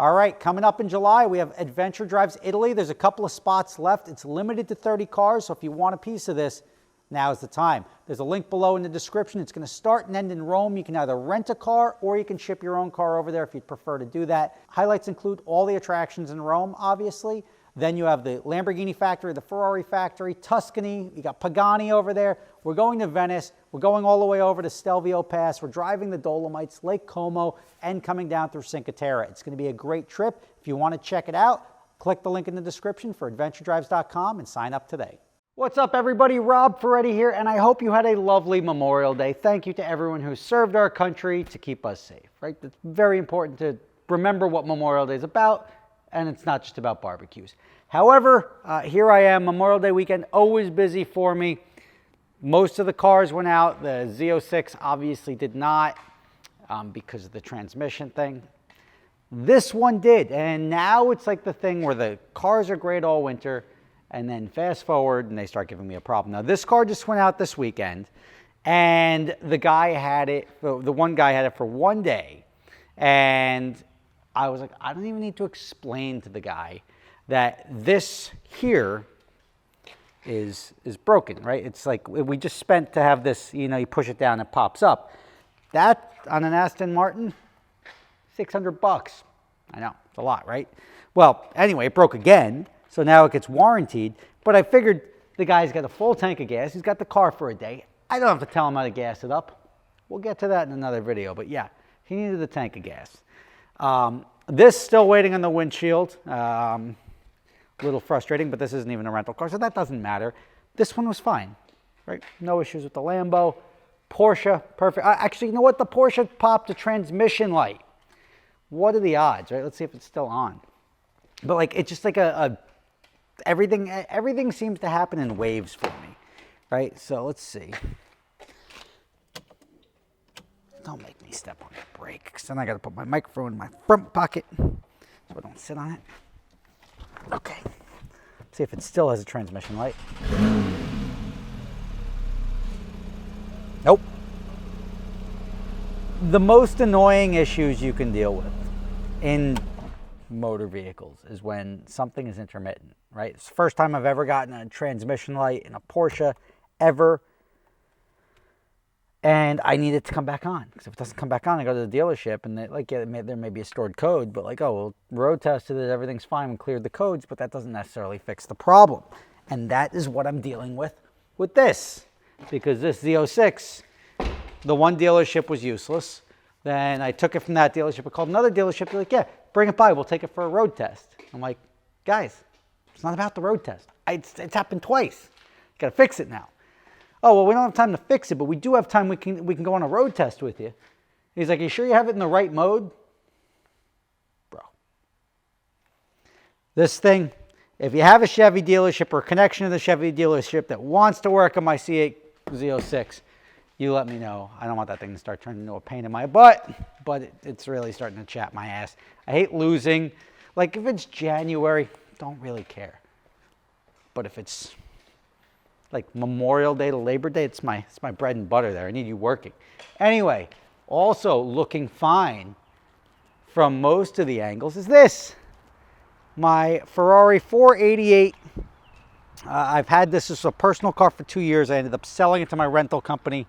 All right, coming up in July, we have Adventure Drives Italy. There's a couple of spots left. It's limited to 30 cars, so if you want a piece of this, now's the time. There's a link below in the description. It's going to start and end in Rome. You can either rent a car or you can ship your own car over there if you'd prefer to do that. Highlights include all the attractions in Rome, obviously. Then you have the Lamborghini factory, the Ferrari factory, Tuscany. You got Pagani over there. We're going to Venice. We're going all the way over to Stelvio Pass. We're driving the Dolomites, Lake Como, and coming down through Cinque Terre. It's going to be a great trip. If you want to check it out, click the link in the description for adventuredrives.com and sign up today. What's up, everybody? Rob Ferretti here, and I hope you had a lovely Memorial Day. Thank you to everyone who served our country to keep us safe, right? It's very important to remember what Memorial Day is about, and it's not just about barbecues. However, here I am, Memorial Day weekend, always busy for me. Most of the cars went out. The Z06 obviously did not because of the transmission thing. This one did, and now it's like the thing where the cars are great all winter, and then fast forward and they start giving me a problem. Now this car just went out this weekend, and the guy had it, the one guy had it for one day, and I was like, I don't even need to explain to the guy that this here is broken, right? It's like we just spent to have this, you know, you push it down, it pops up. That on an Aston Martin, 600 bucks. I know, it's a lot, right? Well, anyway, it broke again, so now it gets warranted, but I figured the guy's got a full tank of gas, he's got the car for a day. I don't have to tell him how to gas it up. We'll get to that in another video, but yeah, he needed a tank of gas. This still waiting on the windshield. A little frustrating, but this isn't even a rental car, so that doesn't matter. This one was fine, right? No issues with the Lambo. Porsche, perfect. Actually, you know what? The Porsche popped a transmission light. What are the odds, right? Let's see if it's still on. But like, it's just like everything seems to happen in waves for me, right? So let's see. Don't make me step on the brake, because then I got to put my microphone in my front pocket so I don't sit on it. Okay, let's see if it still has a transmission light. Nope. The most annoying issues you can deal with in motor vehicles is when something is intermittent, right? It's the first time I've ever gotten a transmission light in a Porsche, ever. And I need it to come back on, because if it doesn't come back on, I go to the dealership, and they, like, yeah, there may be a stored code, but like, oh, well, road tested it, everything's fine, we cleared the codes, but that doesn't necessarily fix the problem. And that is what I'm dealing with this, because this Z06, the one dealership was useless. Then I took it from that dealership, I called another dealership, they're like, yeah, bring it by, we'll take it for a road test. I'm like, guys, it's not about the road test. It's happened twice. You gotta fix it now. Oh, well, we don't have time to fix it, but we do have time. We can go on a road test with you. He's like, are you sure you have it in the right mode? Bro. This thing, if you have a Chevy dealership or a connection to the Chevy dealership that wants to work on my C8 Z06, you let me know. I don't want that thing to start turning into a pain in my butt, but it's really starting to chap my ass. I hate losing. Like, if it's January, don't really care. But if it's like Memorial Day to Labor Day, it's my bread and butter there. I need you working. Anyway, also looking fine from most of the angles is this. My Ferrari 488. I've had this as a personal car for 2 years. I ended up selling it to my rental company.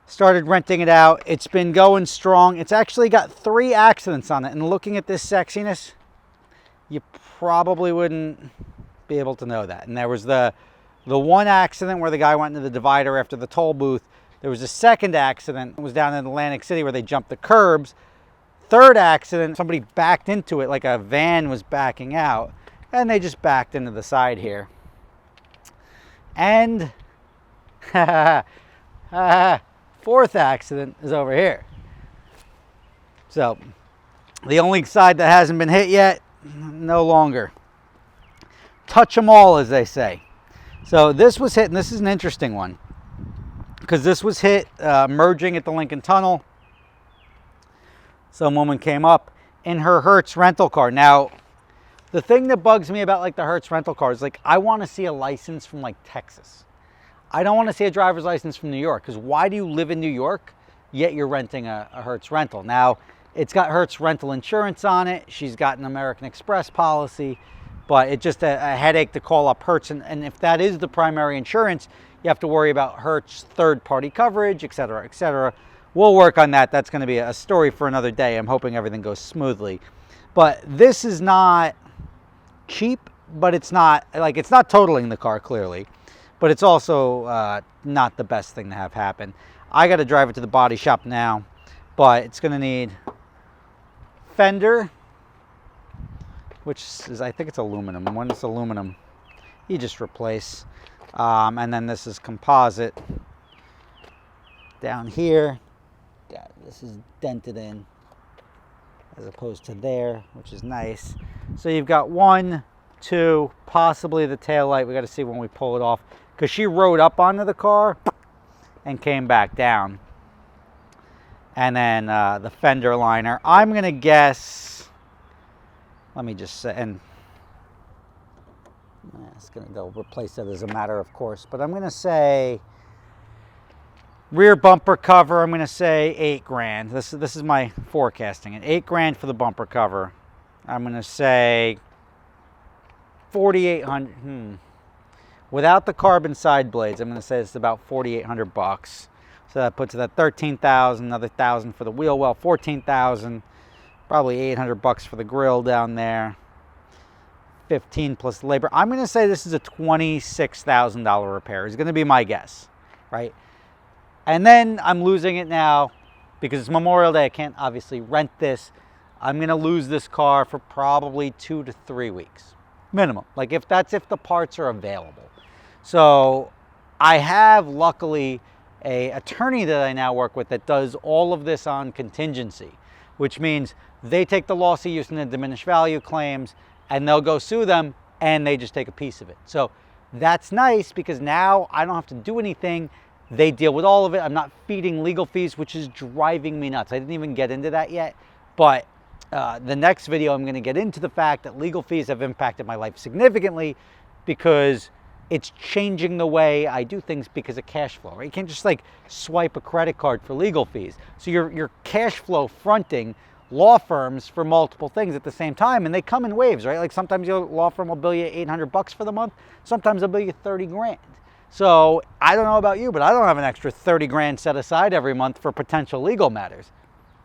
Started renting it out. It's been going strong. It's actually got 3 accidents on it. And looking at this sexiness, you probably wouldn't be able to know that. And there was the one accident where the guy went into the divider after the toll booth. There was a second accident. It was down in Atlantic City where they jumped the curbs. Third accident, somebody backed into it like a van was backing out, and they just backed into the side here. And fourth accident is over here. So the only side that hasn't been hit yet, no longer. Touch them all, as they say. So this was hit, and this is an interesting one, because this was hit merging at the Lincoln Tunnel. Some woman came up in her Hertz rental car. Now, the thing that bugs me about like the Hertz rental car is like, I want to see a license from like Texas. I don't want to see a driver's license from New York, because why do you live in New York, yet you're renting a Hertz rental? Now, It's got Hertz rental insurance on it. She's got an American Express policy, but it's just a headache to call up Hertz. And if that is the primary insurance, you have to worry about Hertz third-party coverage, et cetera, et cetera. We'll work on that. That's going to be a story for another day. I'm hoping everything goes smoothly. But this is not cheap, but it's not totaling the car, clearly. But it's also not the best thing to have happen. I got to drive it to the body shop now, but it's going to need fender, which is, I think it's aluminum. When it's aluminum, you just replace. And then this is composite down here. Yeah, this is dented in as opposed to there, which is nice. So you've got 1, 2, possibly the tail light. We got to see when we pull it off, because she rode up onto the car and came back down. And then the fender liner, I'm going to guess, let me just say, and they'll replace that as a matter of course, but I'm going to say rear bumper cover, I'm going to say $8,000. This is my forecasting, and $8,000 for the bumper cover. I'm going to say 4,800. Without the carbon side blades, I'm going to say it's about 4,800 bucks. So that puts it at 13,000, another 1,000 for the wheel well, 14,000, probably 800 bucks for the grill down there, 15 plus labor. I'm going to say this is a $26,000 repair. Is going to be my guess, right? And then I'm losing it now because it's Memorial Day. I can't obviously rent this. I'm going to lose this car for probably 2 to 3 weeks minimum. Like if the parts are available. So I have luckily an attorney that I now work with that does all of this on contingency, which means they take the loss of use and the diminished value claims and they'll go sue them and they just take a piece of it. So that's nice because now I don't have to do anything. They deal with all of it. I'm not feeding legal fees, which is driving me nuts. I didn't even get into that yet, but the next video I'm going to get into the fact that legal fees have impacted my life significantly because it's changing the way I do things because of cash flow, right? You can't just like swipe a credit card for legal fees. So you're cash flow fronting law firms for multiple things at the same time, and they come in waves, right? Like sometimes your law firm will bill you 800 bucks for the month. Sometimes they'll bill you 30 grand. So I don't know about you, but I don't have an extra 30 grand set aside every month for potential legal matters.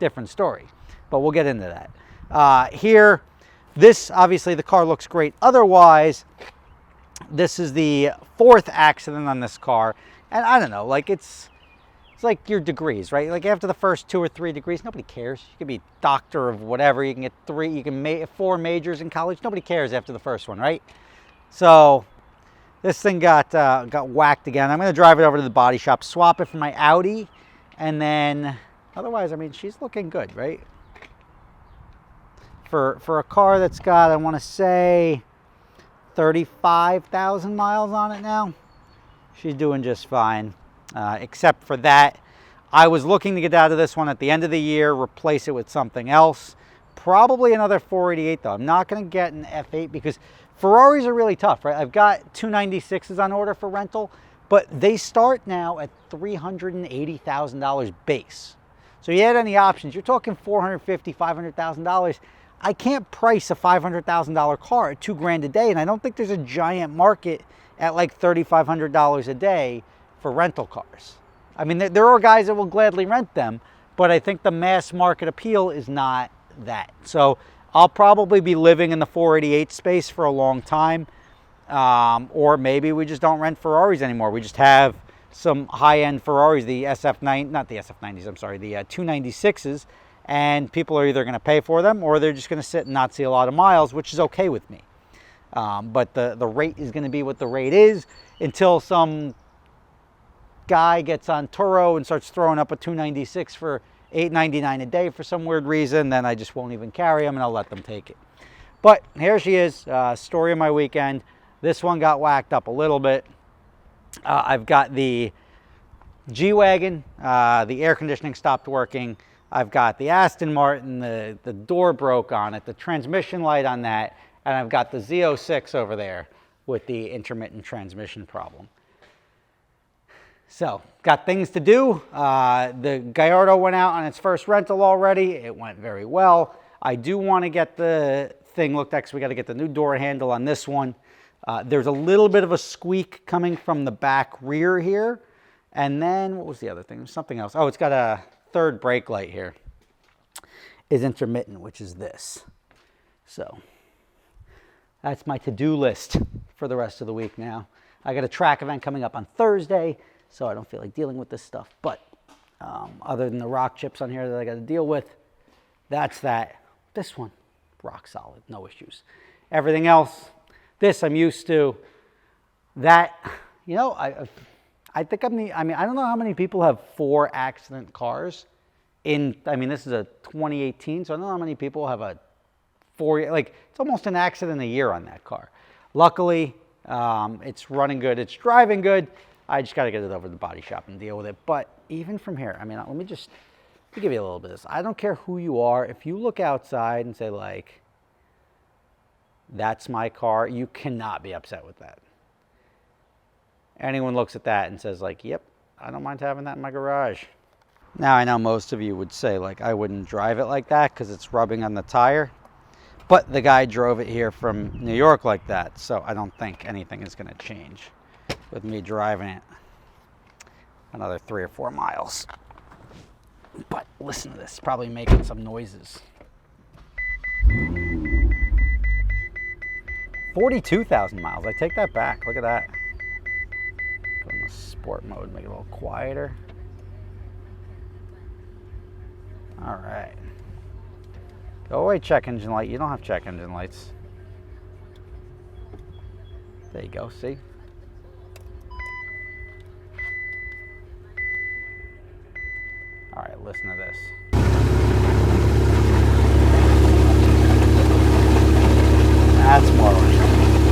Different story, but we'll get into that. Here, this, obviously the car looks great. Otherwise, this is the 4th accident on this car. And I don't know, like it's like your degrees, right? Like after the first 2 or 3 degrees, nobody cares. You could be doctor of whatever. You can get 3, you can make 4 majors in college. Nobody cares after the first one, right? So this thing got whacked again. I'm going to drive it over to the body shop, swap it for my Audi, and then otherwise, I mean, she's looking good, right? For a car that's got, I want to say, 35,000 miles on it now, she's doing just fine. Except for that, I was looking to get out of this one at the end of the year, replace it with something else. Probably another 488 though. I'm not going to get an F8 because Ferraris are really tough, right? I've got 296s on order for rental, but they start now at $380,000 base. So you add any options, you're talking $450,000, $500,000. I can't price a $500,000 car at $2 grand a day, and I don't think there's a giant market at like $3,500 a day for rental cars. I mean, there are guys that will gladly rent them, but I think the mass market appeal is not that. So I'll probably be living in the 488 space for a long time, or maybe we just don't rent Ferraris anymore. We just have some high-end Ferraris, the SF9, not the SF90s, I'm sorry, the 296s, and people are either going to pay for them or they're just going to sit and not see a lot of miles, which is okay with me. But the rate is going to be what the rate is until some guy gets on Turo and starts throwing up a 296 for $8.99 a day for some weird reason. Then I just won't even carry them and I'll let them take it. But here she is, story of my weekend. This one got whacked up a little bit. I've got the G-Wagon, the air conditioning stopped working. I've got the Aston Martin, the door broke on it, the transmission light on that, and I've got the Z06 over there with the intermittent transmission problem. So, got things to do. The Gallardo went out on its first rental already. It went very well. I do want to get the thing looked at because we got to get the new door handle on this one. There's a little bit of a squeak coming from the back rear here. And then, what was the other thing? There's something else. Oh, it's got a third brake light here. Is intermittent, which is this. So, that's my to-do list for the rest of the week now. I got a track event coming up on Thursday, so I don't feel like dealing with this stuff. But other than the rock chips on here that I got to deal with, that's that. This one, rock solid, no issues. Everything else, this I'm used to. That, you know, I think I'm the, I mean, I don't know how many people have 4 accident cars in, I mean, this is a 2018, so I don't know how many people have a 4, like, it's almost an accident a year on that car. Luckily, it's running good, it's driving good. I just got to get it over to the body shop and deal with it. But even from here, I mean, let me give you a little bit of this. I don't care who you are. If you look outside and say, like, that's my car, you cannot be upset with that. Anyone looks at that and says, like, yep, I don't mind having that in my garage. Now, I know most of you would say, like, I wouldn't drive it like that because it's rubbing on the tire. But the guy drove it here from New York like that, so I don't think anything is going to change with me driving it another 3 or 4 miles. But listen to this, probably making some noises. 42,000 miles, I take that back, look at that. Go in the sport mode, make it a little quieter. All right. Go away, check engine light. You don't have check engine lights. There you go, see? All right, listen to this. That's more like it.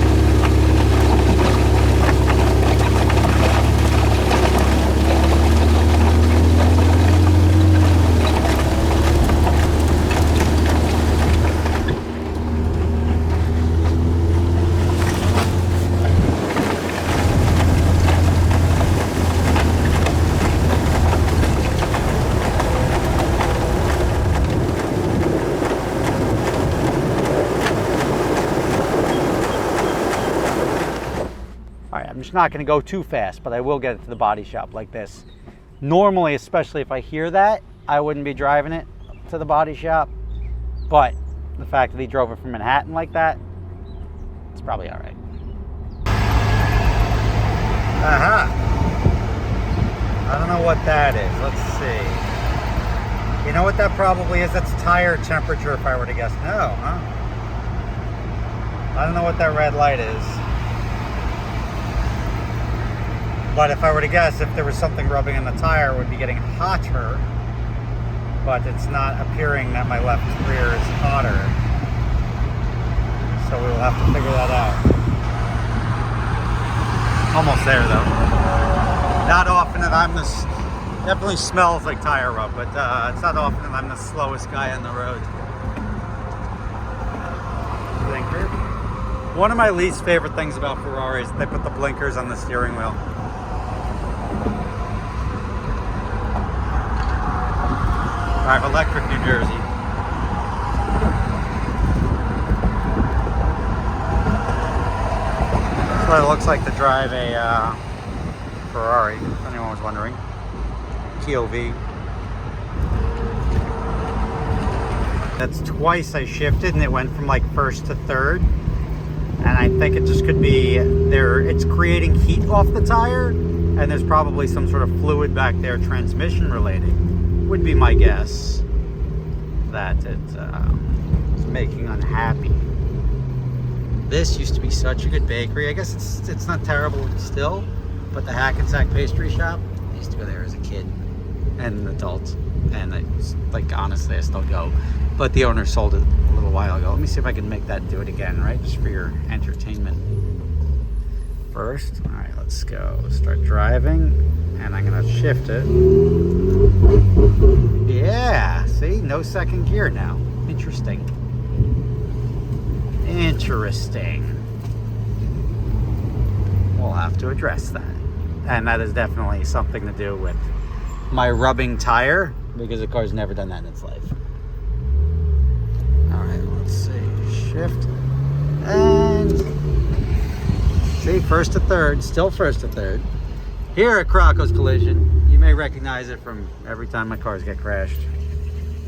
I'm just not going to go too fast, but I will get it to the body shop like this. Normally, especially if I hear that, I wouldn't be driving it to the body shop. But the fact that he drove it from Manhattan like that, it's probably all right. Aha! I don't know what that is. Let's see. You know what that probably is? That's tire temperature if I were to guess. No, huh? I don't know what that red light is. But if I were to guess, if there was something rubbing on the tire, it would be getting hotter. But it's not appearing that my left rear is hotter. So we will have to figure that out. Almost there though. Not often that I'm this, definitely smells like tire rub, but it's not often that I'm the slowest guy on the road. Blinker. One of my least favorite things about Ferraris is they put the blinkers on the steering wheel. Drive electric New Jersey. That's what it looks like to drive a Ferrari, if anyone was wondering. TOV. That's twice I shifted and it went from like first to third. And I think it just could be there. It's creating heat off the tire and there's probably some sort of fluid back there, transmission related. Would be my guess that it's making unhappy. This used to be such a good bakery. I guess it's not terrible still, but the Hackensack pastry shop, I used to go there as a kid and an adult, and like honestly I still go, but the owner sold it a little while ago. Let me see if I can make that do it again, right, just for your entertainment. First, all right, let's go start driving, and I'm gonna shift it. Yeah, see, no second gear now. Interesting. We'll have to address that. and that is definitely something to do with my rubbing tire, because the car's never done that in its life. All right, let's see. Shift. And see, first to third, still first to third. Here at Crocco's Collision, you may recognize it from every time my cars get crashed.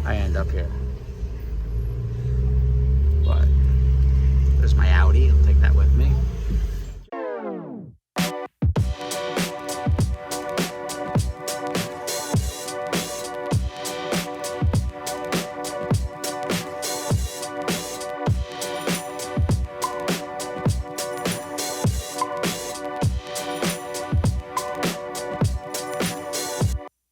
I end up here. But there's my Audi, I'll take that with me.